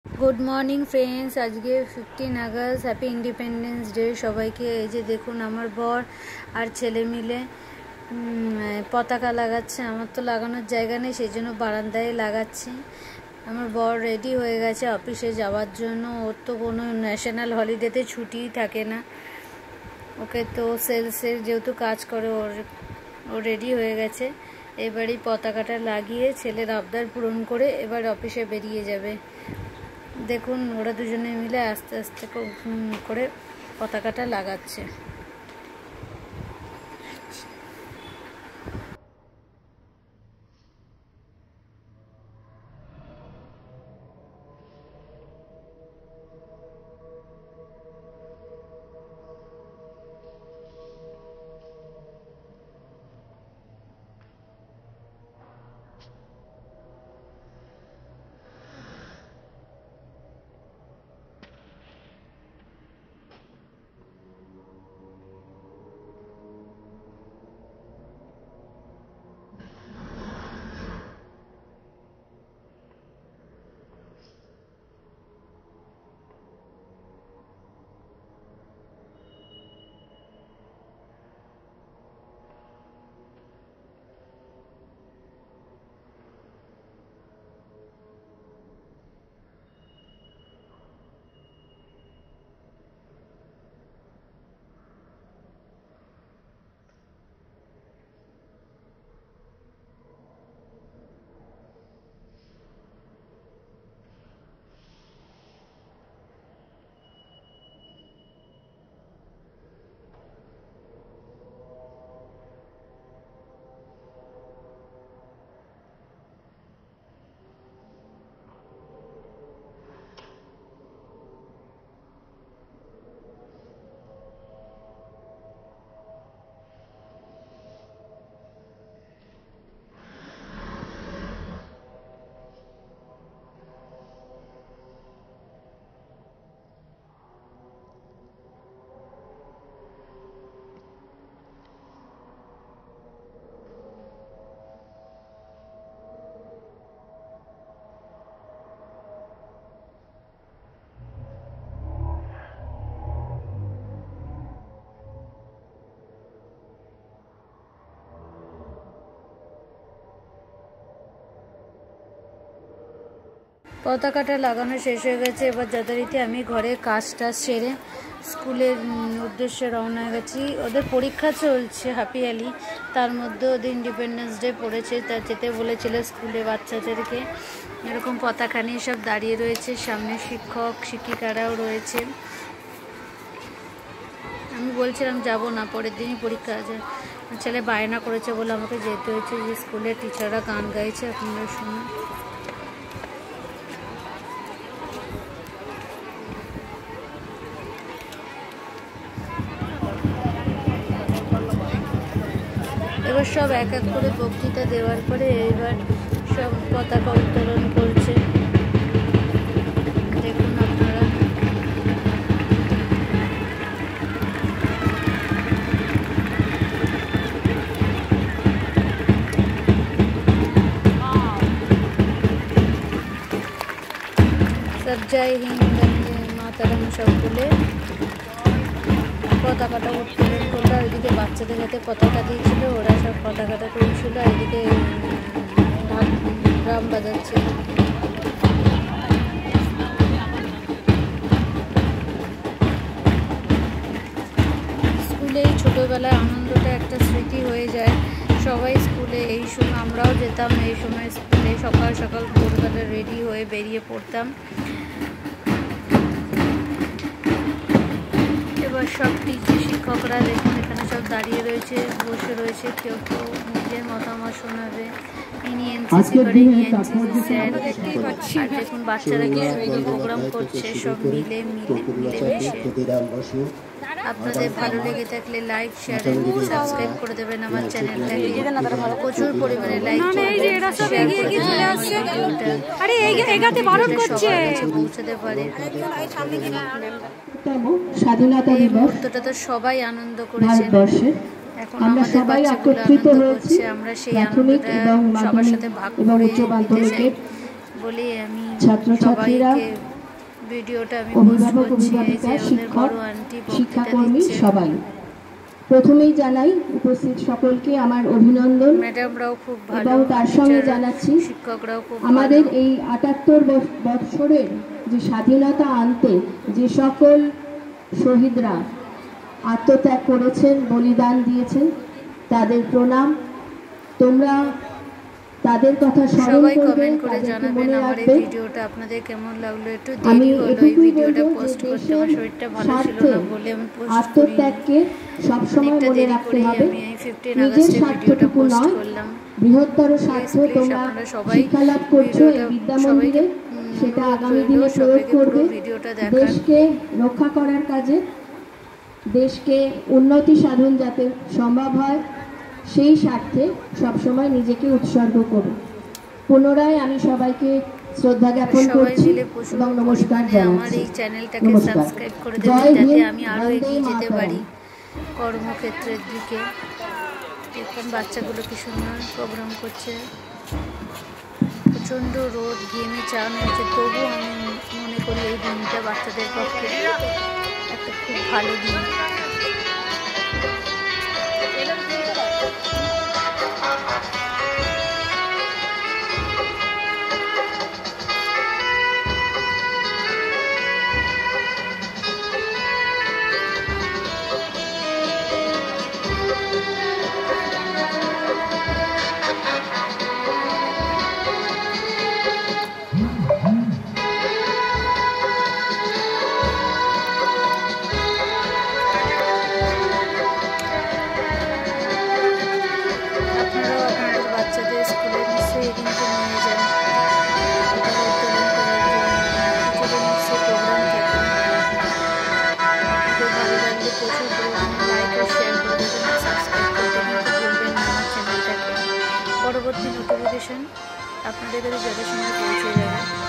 Good morning friends. आज के 15 August happy independence day সবাইকে। এই যে দেখুন আমার বর আর ছেলে মিলে পতাকা লাগাচ্ছে। আমার তো লাগানোর জায়গা নেই, সেই জন্য বারান্দায় লাগাচ্ছি। আমার বর রেডি হয়ে গেছে অফিসে যাওয়ার জন্য। ওর তো কোনো ন্যাশনাল হলিডেতে ছুটিই থাকে না। ওকে তো সেলসের যেহেতু কাজ করে, ও রেডি হয়ে গেছে। এবারই পতাকাটা লাগিয়ে ছেলের আবদার পূরণ করে এবার অফিসে বেরিয়ে যাবে। দেখুন ওরা দুজনে মিলে আস্তে আস্তে করে পতাকাটা লাগাচ্ছে। পতাকাটা লাগানো শেষ হয়ে গেছে। এবার যথারীতি আমি ঘরে কাজটা সেরে স্কুলের উদ্দেশ্যে রওনা গেছি। ওদের পরীক্ষা চলছে হাফ ইয়ারলি, তার মধ্যে ওদের ইন্ডিপেন্ডেন্স ডে পড়েছে, তা যেতে বলেছিল স্কুলে বাচ্চাদেরকে। এরকম পতাকা নিয়ে সব দাঁড়িয়ে রয়েছে, সামনে শিক্ষক শিক্ষিকারাও রয়েছে। আমি বলছিলাম যাব না, পরের দিনই পরীক্ষা আছে। ছেলে বায়না করেছে বলে আমাকে যেতে হয়েছে। যে স্কুলের টিচাররা গান গাইছে, আপনারা শুনুন। এবার সব এক এক করে বক্তৃতা দেওয়ার পরে এবার সব পতাকা উত্তোলন করছে। দেখুন আপনারা। সব জয় হিন্দ মাতারাম সব বলে পতাকাটা উত্তোলন করলো। এদিকে বাচ্চাদের হাতে পতাকা দিয়েছিল, ওরা সব পতাকাটা তুলছিল। এদিকে ড্রাম বাজাচ্ছে। স্কুলে এই ছোটোবেলায় আনন্দটা একটা স্মৃতি হয়ে যায়। সবাই স্কুলে এই সময়, আমরাও যেতাম এই সময় স্কুলে, সকাল সকাল ভোরবেলা রেডি হয়ে বেরিয়ে পড়তাম। এবার সব টিচার শিক্ষকরা দেখুন এখানে সব দাঁড়িয়ে রয়েছে, বসে রয়েছে। কেউ কেউ নিজের মতামত শোনাবে। ইনি এনসিসি করে, এনসিসি স্যার। আর দেখুন বাচ্চারা কি সুন্দর প্রোগ্রাম করছে সব মিলেমিশে। আপনাদের ভালো লেগে থাকলে লাইক শেয়ার সাবস্ক্রাইব করে দেবেন আমার চ্যানেলটাকে। প্রচুর পরিমাণে লাইক পৌঁছাতে পারে। এই মুহূর্তটা তো সবাই আনন্দ করেছে। এখন আমাদের বাচ্চাগুলো আনন্দ করছে, আমরা সেই আনন্দটা সবার সাথে ভাগ করে নিতে চাই বলে আমি সবাইকে ভিডিওটা আমি পোস্ট করছি। এই যে ওদের বড় আন্টি শিক্ষাকর্মী সবাই, প্রথমেই জানাই উপস্থিত সকলকে আমার অভিনন্দন। ম্যাডামরাও খুব ভালো এবং তার সঙ্গে জানাচ্ছি শিক্ষকরাও খুব আমাদের এই ৭৮ বৎসরের যে স্বাধীনতা আনতে যে সকল শহীদরা আত্মত্যাগ করেছেন, বলিদান দিয়েছেন, তাদের প্রণাম। তোমরা তাদের কথা স্মরণ করবে, তাদেরকে মনে রাখবে। ভিডিওটা আপনাদের কেমন লাগলো একটু দেরি হলো এই ভিডিওটা পোস্ট করতে, আমার শরীরটা ভালো ছিল না বলে আমি পোস্ট করিনি। আত্মত্যাগকে সবসময় মনে রাখতে হবে। আমি এই 15 আগস্টে ভিডিওটা পোস্ট করলাম। বৃহত্তর স্বার্থ তোমরা শিক্ষালাভ করছো এই বিদ্যা মন্দিরে, সেটা আগামী দিনে প্রয়োগ করবে দেশকে রক্ষা করার কাজে, দেশকে উন্নতি সাধন যাতে সম্ভব হয় সেই স্বার্থে সবসময় নিজেকে উৎসর্গ করো। পুনরায় আমি সবাইকে শ্রদ্ধা জ্ঞাপন করছি এবং নমস্কার জানাচ্ছি। আমার এই চ্যানেলটাকে সাবস্ক্রাইব করে দেবেন যাতে আমি আরও এগিয়ে যেতে পারি কর্মক্ষেত্রের দিকে। দেখুন বাচ্চাগুলো কি সুন্দর প্রোগ্রাম করছে। প্রচণ্ড রোদ, ঘেমে চান হচ্ছে, তবু আমি মনে করি এই দিনটা বাচ্চাদের পক্ষে একটা খুব ভালো দিন। বাচ্চাদের স্কুলে নিশ্চয়ই এই দিনকে নিয়ে যান, পতাকা উত্তোলন করার জন্য কিছু নিশ্চয়ই প্রোগ্রাম থাকে। আপনাদের ভালো লাগলে প্রচুর লাইক আর শেয়ার করে দেবেন, সাবস্ক্রাইব করতে কিন্তু ভুলবেন না আমার চ্যানেলটাকে। পরবর্তী নোটিফিকেশান আপনাদের কাছে যথাসময়ে পৌঁছে যাবে।